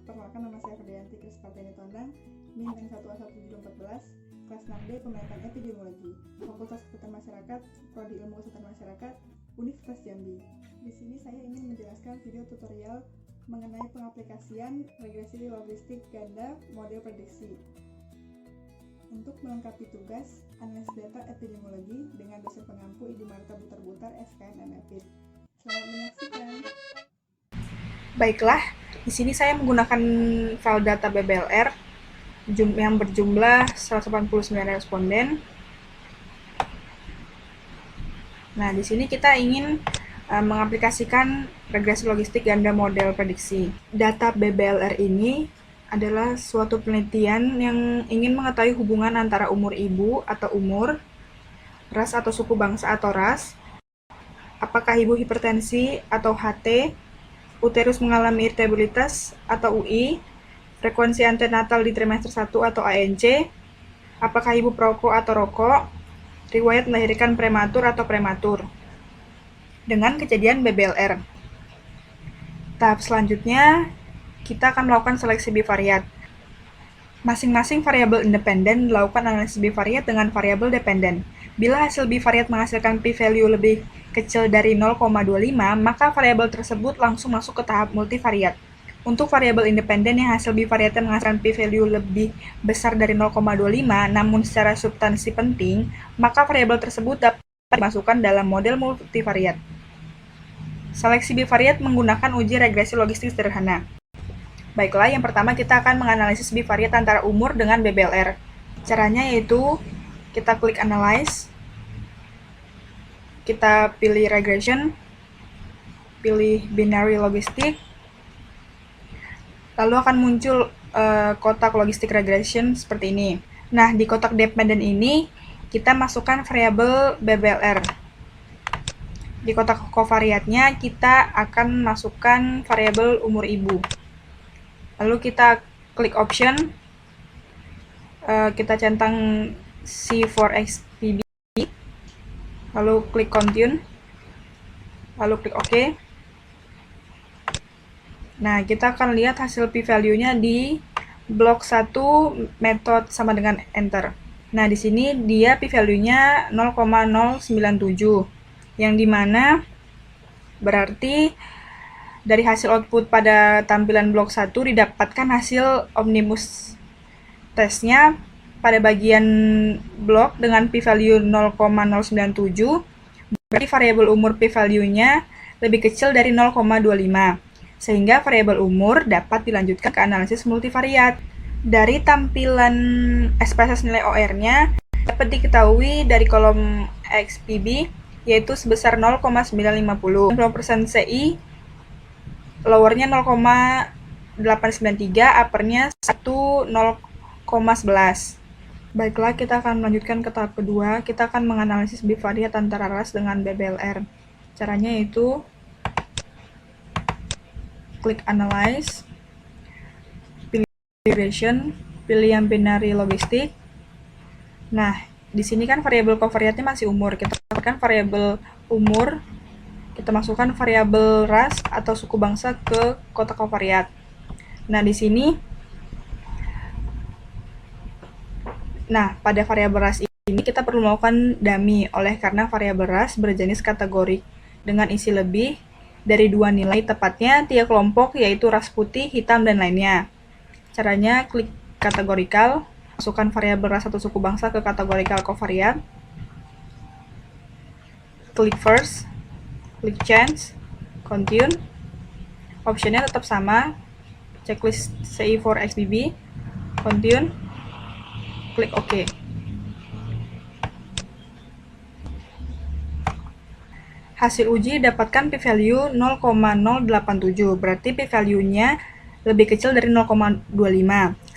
Perkenalkan, nama saya Ferdianti Krisparteni Tondang, NIM N1A17014, kelas 6D Pemerintahan Epidemiologi, Fakultas Kesehatan Masyarakat, Prodi Ilmu Kesehatan Masyarakat, Universitas Jambi. Di sini saya ingin menjelaskan video tutorial mengenai pengaplikasian regresi logistik ganda model prediksi. Untuk melengkapi tugas analisis data epidemiologi dengan dosen pengampu Ibu Marta Butar-Butar SKN MFIT. Selamat menyaksikan. Baiklah, di sini saya menggunakan file data BBLR yang berjumlah 189 responden. Nah, di sini kita ingin mengaplikasikan regresi logistik ganda model prediksi. Data BBLR ini adalah suatu penelitian yang ingin mengetahui hubungan antara umur ibu atau umur, ras atau suku bangsa atau ras, apakah ibu hipertensi atau HT, uterus mengalami irritabilitas atau UI, frekuensi antenatal di trimester 1 atau ANC, apakah ibu perokok atau rokok, riwayat melahirkan prematur atau prematur, dengan kejadian BBLR. Tahap selanjutnya, kita akan melakukan seleksi bivariat. Masing-masing variabel independen dilakukan analisis bivariat dengan variabel dependen. Bila hasil bivariat menghasilkan p-value lebih kecil dari 0,25, maka variabel tersebut langsung masuk ke tahap multivariat. Untuk variabel independen yang hasil bivariatnya menghasilkan p-value lebih besar dari 0,25, namun secara substansi penting, maka variabel tersebut dapat dimasukkan dalam model multivariat. Seleksi bivariat menggunakan uji regresi logistik sederhana. Baiklah, yang pertama kita akan menganalisis bivariat antara umur dengan BBLR. Caranya yaitu kita klik Analyze, kita pilih Regression, pilih Binary Logistic, lalu akan muncul kotak Logistic Regression seperti ini. Nah, di kotak dependent ini kita masukkan variabel BBLR. Di kotak covariatnya kita akan masukkan variabel umur ibu. Lalu kita klik option, kita centang C4XPB, lalu klik continue, lalu klik OK. Nah, kita akan lihat hasil p-value-nya di blok 1 metode sama dengan enter. Nah, di sini dia p-value-nya 0,097, yang dimana berarti dari hasil output pada tampilan blok 1 didapatkan hasil omnibus testnya pada bagian blok dengan p-value 0,097, berarti variabel umur p-value-nya lebih kecil dari 0,25, sehingga variabel umur dapat dilanjutkan ke analisis multivariat. Dari tampilan SPSS nilai OR-nya dapat diketahui dari kolom XPB yaitu sebesar 0,950, 90% CI, lowernya 0,893, uppernya 0,11. Baiklah, kita akan melanjutkan ke tahap kedua. Kita akan menganalisis bivariat antara ras dengan BBLR. Caranya yaitu klik Analyze, pilih Regression, pilih yang Binary Logistic. Nah, di sini kan variabel covariatnya masih umur. Kita masukkan variabel umur, kita masukkan variabel ras atau suku bangsa ke kotak covariat. Nah, di sini, pada variabel ras ini kita perlu melakukan dummy, oleh karena variabel ras berjenis kategorik dengan isi lebih dari 2 nilai, tepatnya 3 kelompok, yaitu ras putih, hitam, dan lainnya. Caranya klik kategorikal, masukkan variabel ras atau suku bangsa ke kategorikal covariat, klik first, klik change, continue, optionnya tetap sama, checklist CI4XBB, continue, klik OK. Hasil uji dapatkan p-value 0,087, berarti p-value-nya lebih kecil dari 0,25,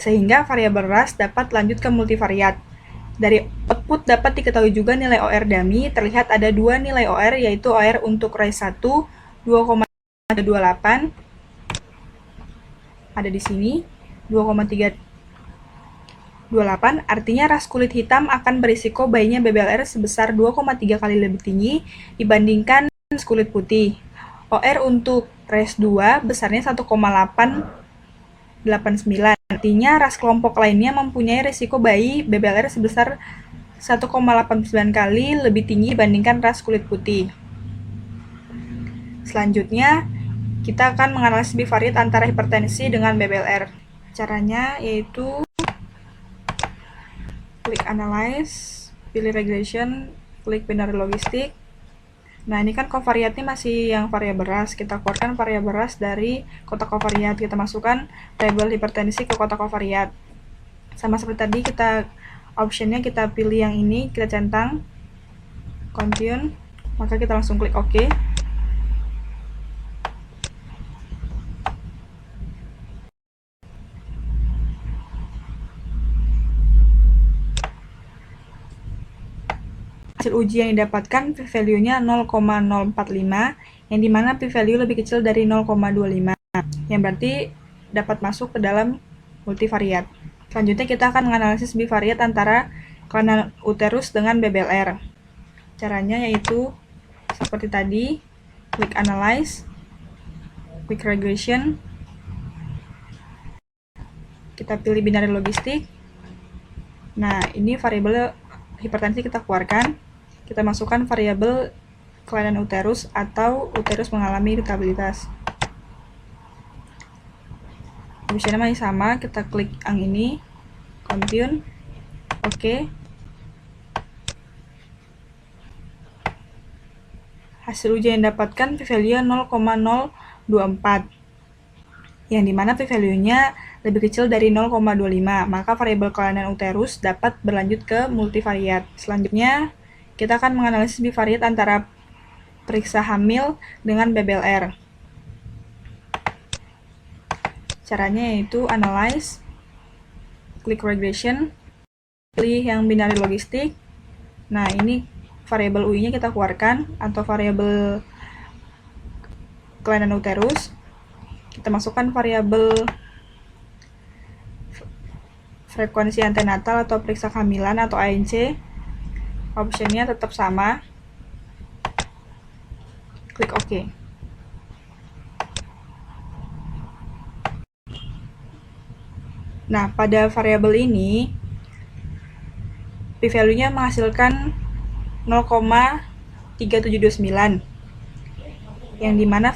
sehingga variabel ras dapat lanjut ke multivariat. Dari output dapat diketahui juga nilai OR dummy, terlihat ada 2 nilai OR, yaitu OR untuk race 1, 2,328, ada di sini, 2,328, artinya ras kulit hitam akan berisiko bayinya BBLR sebesar 2,3 kali lebih tinggi dibandingkan kulit putih. OR untuk race 2 besarnya 1,8 89. Artinya ras kelompok lainnya mempunyai risiko bayi BBLR sebesar 1,89 kali lebih tinggi dibandingkan ras kulit putih. Selanjutnya, kita akan menganalisis bivariat antara hipertensi dengan BBLR. Caranya yaitu klik analyze, pilih regression, klik binary logistik. Nah, ini kan covariatnya masih yang variabel ras. Kita keluarkan variabel ras dari kotak covariat. Kita masukkan variabel hipertensi ke kotak covariat. Sama seperti tadi, optionnya kita pilih yang ini, kita centang continue, maka kita langsung klik OK. Hasil uji yang didapatkan p-value-nya 0,045, yang dimana p-value lebih kecil dari 0,25, yang berarti dapat masuk ke dalam multivariat. Selanjutnya kita akan menganalisis bivariat antara kelainan uterus dengan BBLR. Caranya yaitu seperti tadi, klik analyze, klik regression, kita pilih binary logistik. Nah, ini variabel hipertensi kita keluarkan. Kita masukkan variabel kelainan uterus atau uterus mengalami irritabilitas. Optionnya masih sama, kita klik yang ini, continue, OK. Hasil uji yang didapatkan p-value 0,024, yang dimana p-value-nya lebih kecil dari 0,25, maka variabel kelainan uterus dapat berlanjut ke multivariat. Selanjutnya, kita akan menganalisis bivariat antara periksa hamil dengan BBLR. Caranya yaitu analyze, klik regression, pilih yang binary logistik. Nah, ini variabel UI-nya kita keluarkan, atau variabel kelainan uterus. Kita masukkan variabel frekuensi antenatal atau periksa kehamilan atau ANC. Optionnya tetap sama, klik OK. Nah, pada variabel ini p-value-nya menghasilkan 0,3729, yang dimana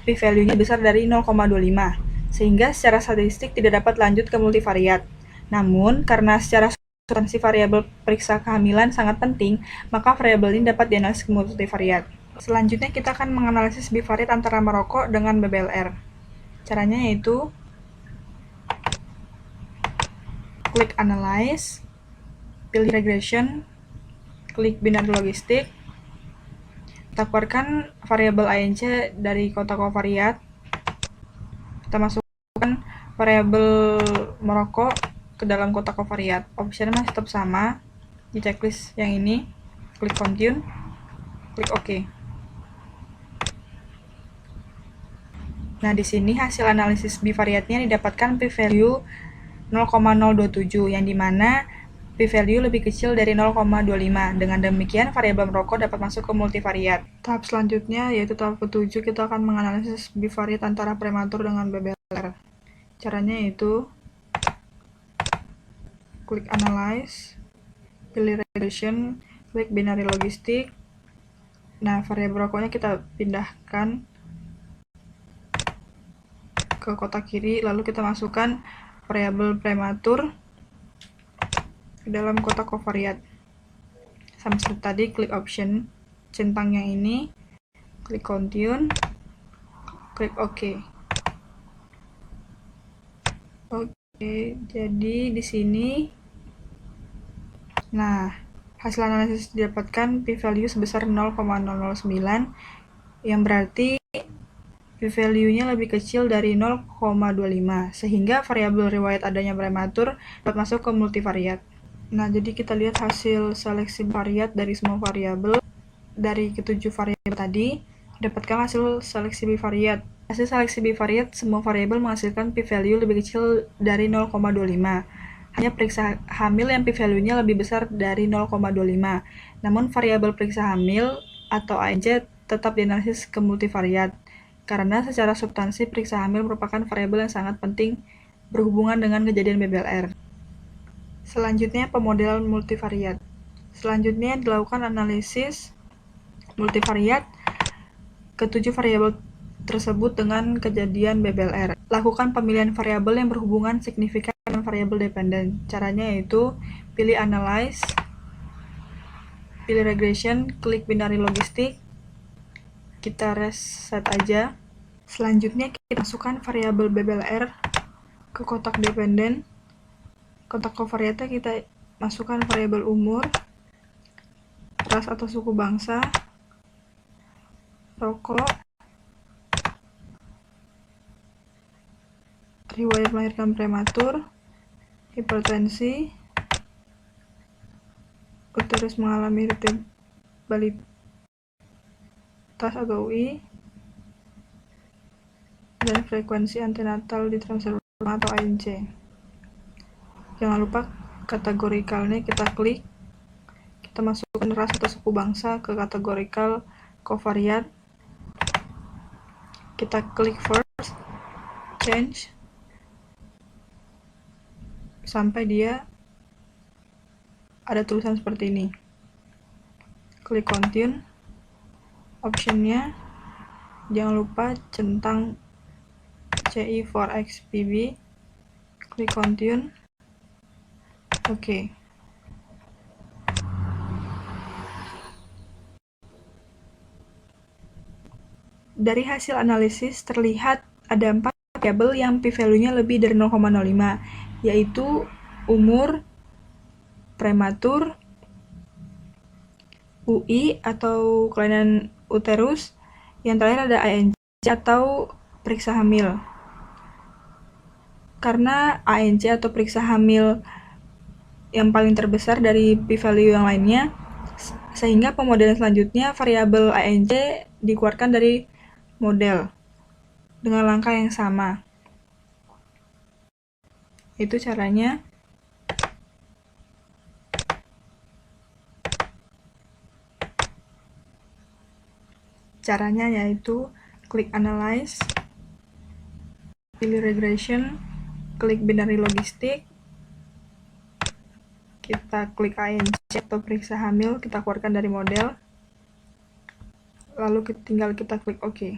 p-value-nya besar dari 0,25, sehingga secara statistik tidak dapat lanjut ke multivariat. Namun, karena secara substansi variabel periksa kehamilan sangat penting, maka variabel ini dapat dianalisis ke multivariat. Selanjutnya kita akan menganalisis bivariat antara merokok dengan BBLR. Caranya yaitu klik analyze, pilih regression, klik binary logistik. Kita keluarkan variabel ANC dari kotak covariat. Kita masukkan variabel merokok ke dalam kotak covariat. Optionnya masih tetap sama, di checklist yang ini, klik continue, klik OK. Nah, di sini hasil analisis bivariatnya didapatkan p-value 0,027, yang dimana p-value lebih kecil dari 0,25. Dengan demikian, variabel merokok dapat masuk ke multivariat. Tahap selanjutnya, yaitu tahap ke-7, kita akan menganalisis bivariat antara prematur dengan BBLR. Caranya yaitu klik analyze, pilih regression, klik binary logistik. Nah, variabel rokoknya kita pindahkan ke kotak kiri, lalu kita masukkan variabel prematur ke dalam kotak covariat. Sama seperti tadi, klik option, centang yang ini, klik continue, klik OK. Oke, jadi di sini, nah, hasil analisis didapatkan p-value sebesar 0,009, yang berarti p-value-nya lebih kecil dari 0,25, sehingga variabel riwayat adanya prematur dapat masuk ke multivariat. Nah, jadi kita lihat hasil seleksi variat dari semua variabel. Dari ketujuh variabel tadi, dapatkan hasil seleksi bivariat. Hasil seleksi bivariat, semua variabel menghasilkan p-value lebih kecil dari 0,25. Hanya periksa hamil yang p-value-nya lebih besar dari 0,25. Namun variabel periksa hamil atau ANC tetap dianalisis ke multivariat, karena secara substansi periksa hamil merupakan variabel yang sangat penting berhubungan dengan kejadian BBLR. Selanjutnya, pemodelan multivariat. Selanjutnya, dilakukan analisis multivariat ketujuh variabel tersebut dengan kejadian BBLR. Lakukan pemilihan variabel yang berhubungan signifikan dengan variabel dependen. Caranya yaitu pilih analyze, pilih regression, klik binary logistik, kita reset aja. Selanjutnya kita masukkan variabel BBLR ke kotak dependen. Kotak covariatnya kita masukkan variabel umur, ras atau suku bangsa, rokok, riwayat melahirkan prematur, hipertensi, uterus mengalami irritabilitas atau UI, dan frekuensi antenatal di transfer atau ANC. Jangan lupa kategorikalnya kita klik, kita masukkan ras atau suku bangsa ke kategorikal covariat, kita klik first, change, sampai dia ada tulisan seperti ini. Klik continue, optionnya jangan lupa centang CI4XPB, klik continue, oke. Dari hasil analisis terlihat ada 4 variabel yang p-value-nya lebih dari 0,05, yaitu umur, prematur, UI atau kelainan uterus, yang terakhir ada ANC atau periksa hamil. Karena ANC atau periksa hamil yang paling terbesar dari p-value yang lainnya, sehingga pemodelan selanjutnya variabel ANC dikeluarkan dari model dengan langkah yang sama. Itu caranya. Caranya yaitu klik analyze, pilih regression, klik binary logistik, kita klik ANC atau periksa hamil, kita keluarkan dari model, lalu tinggal kita klik OK.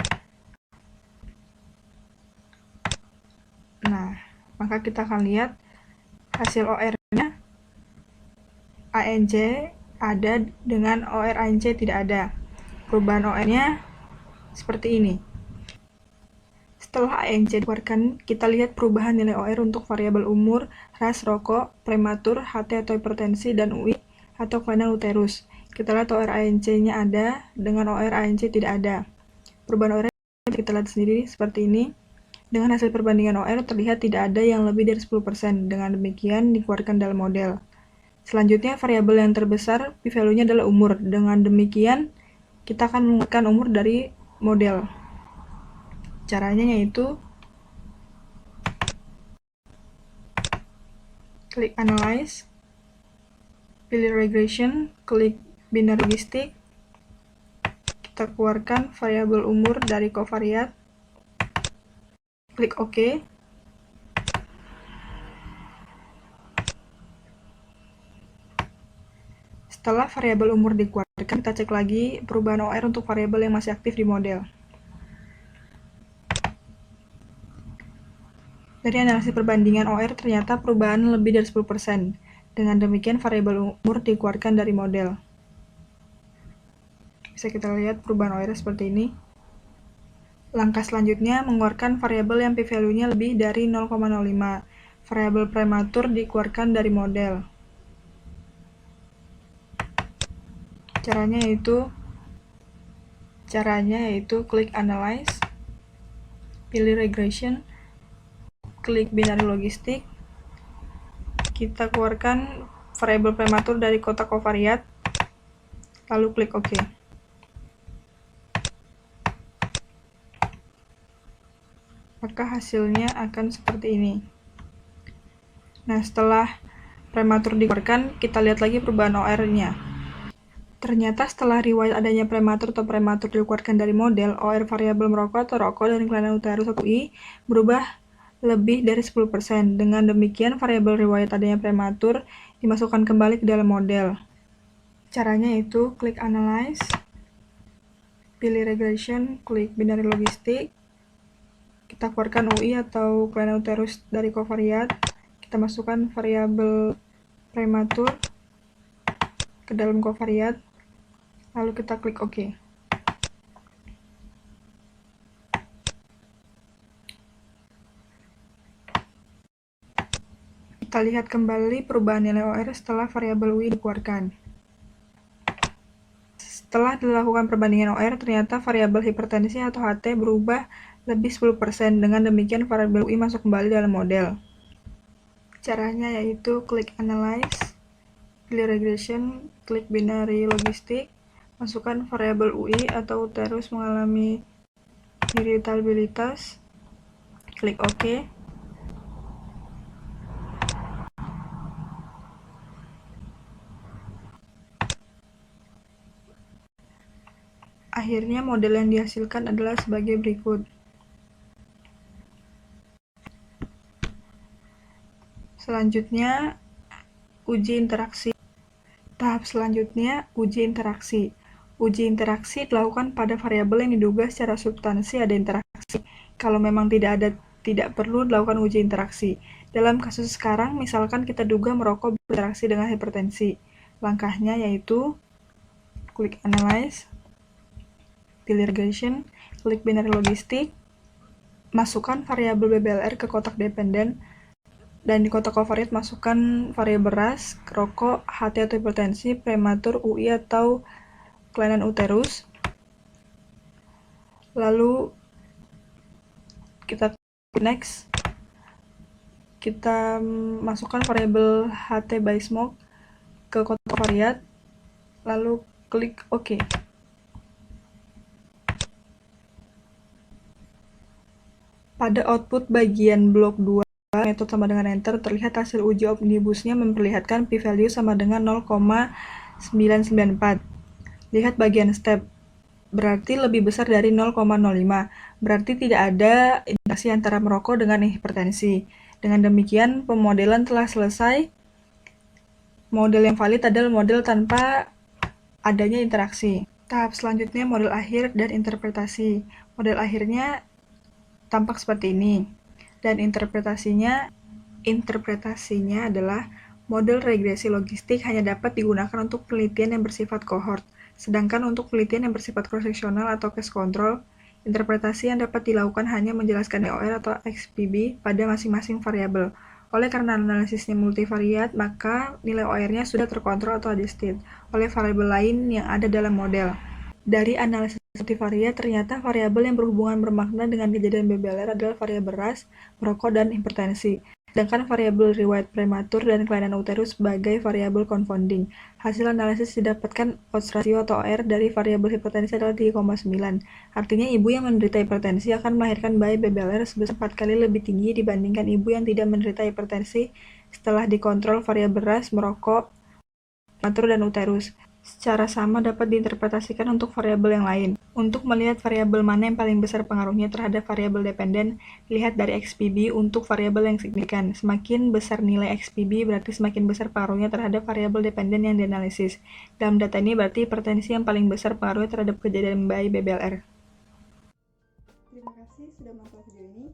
Nah, maka kita akan lihat hasil OR-nya ANC ada dengan OR ANC tidak ada. Perubahan OR-nya seperti ini. Setelah ANC dikeluarkan, kita lihat perubahan nilai OR untuk variabel umur, ras, rokok, prematur, HT atau hipertensi, dan UI atau kelainan uterus. Kita lihat OR ANC-nya ada dengan OR ANC tidak ada. Perubahan OR kita lihat sendiri seperti ini. Dengan hasil perbandingan OR terlihat tidak ada yang lebih dari 10%. Dengan demikian dikeluarkan dalam model. Selanjutnya variabel yang terbesar p-value-nya adalah umur. Dengan demikian kita akan mengeluarkan umur dari model. Caranya yaitu klik analyze, pilih regression, klik binary logistik, kita keluarkan variabel umur dari covariat, klik OK. Setelah variabel umur dikeluarkan, kita cek lagi perubahan OR untuk variabel yang masih aktif di model. Dari analisis perbandingan OR ternyata perubahan lebih dari 10%. Dengan demikian variabel umur dikeluarkan dari model. Bisa kita lihat perubahan OR seperti ini. Langkah selanjutnya mengeluarkan variabel yang p-value-nya lebih dari 0,05. Variabel prematur dikeluarkan dari model. Caranya yaitu klik analyze, pilih regression, klik binary logistik, kita keluarkan variabel prematur dari kotak covariat, lalu klik OK. Maka hasilnya akan seperti ini. Nah, setelah prematur dikeluarkan, kita lihat lagi perubahan OR-nya. Ternyata setelah riwayat adanya prematur atau prematur dikeluarkan dari model, OR variabel merokok atau rokok dan kelainan uterus atau UI berubah lebih dari 10%. Dengan demikian, variabel riwayat adanya prematur dimasukkan kembali ke dalam model. Caranya yaitu klik Analyze, pilih Regression, klik Binary Logistic, kita keluarkan UI atau kelainan uterus dari kovariat, kita masukkan variabel prematur ke dalam kovariat, lalu kita klik OK. Kita lihat kembali perubahan nilai OR setelah variabel UI dikeluarkan. Setelah dilakukan perbandingan OR, ternyata variabel hipertensi atau HT berubah lebih 10%. Dengan demikian, variabel UI masuk kembali dalam model. Caranya yaitu klik Analyze, pilih Regression, klik Binary Logistic, masukkan variabel UI atau uterus mengalami irritabilitas, klik OK. Akhirnya model yang dihasilkan adalah sebagai berikut. Selanjutnya, uji interaksi. Tahap selanjutnya, uji interaksi. Uji interaksi dilakukan pada variabel yang diduga secara substansi ada interaksi. Kalau memang tidak perlu dilakukan uji interaksi. Dalam kasus sekarang, misalkan kita duga merokok berinteraksi dengan hipertensi. Langkahnya yaitu klik Analyze, pilih Regression, klik Binary Logistic, masukkan variabel BBLR ke kotak dependen, dan di kotak kovariat masukkan variabel ras, rokok, HT atau hipertensi, prematur, UI atau kelainan uterus. Lalu kita klik Next, kita masukkan variabel HT by smoke ke kotak kovariat, lalu klik OK. Pada output bagian blok 2, metode sama dengan enter, terlihat hasil uji omnibusnya memperlihatkan p-value sama dengan 0,994. Lihat bagian step, berarti lebih besar dari 0,05. Berarti tidak ada interaksi antara merokok dengan hipertensi. Dengan demikian, pemodelan telah selesai. Model yang valid adalah model tanpa adanya interaksi. Tahap selanjutnya model akhir dan interpretasi. Model akhirnya tampak seperti ini, dan interpretasinya adalah model regresi logistik hanya dapat digunakan untuk penelitian yang bersifat kohort, sedangkan untuk penelitian yang bersifat cross-seksional atau case control, interpretasi yang dapat dilakukan hanya menjelaskan EOR atau XPB pada masing-masing variabel. Oleh karena analisisnya multivariat, maka nilai OR-nya sudah terkontrol atau adjusted oleh variabel lain yang ada dalam model. Dari analisis multivariat, ternyata variabel yang berhubungan bermakna dengan kejadian BBLR adalah variabel ras, merokok, dan hipertensi. Sedangkan variabel riwayat prematur dan kelainan uterus sebagai variabel confounding. Hasil analisis didapatkan odds ratio atau OR dari variabel hipertensi adalah 3,9. Artinya ibu yang menderita hipertensi akan melahirkan bayi BBLR sebesar 4 kali lebih tinggi dibandingkan ibu yang tidak menderita hipertensi setelah dikontrol variabel ras, merokok, prematur, dan uterus. Secara sama dapat diinterpretasikan untuk variabel yang lain. Untuk melihat variabel mana yang paling besar pengaruhnya terhadap variabel dependen, lihat dari XPB untuk variabel yang signifikan. Semakin besar nilai XPB berarti semakin besar pengaruhnya terhadap variabel dependen yang dianalisis. Dalam data ini berarti hipertensi yang paling besar pengaruhnya terhadap kejadian bayi BBLR. Terima kasih sudah menonton video ini.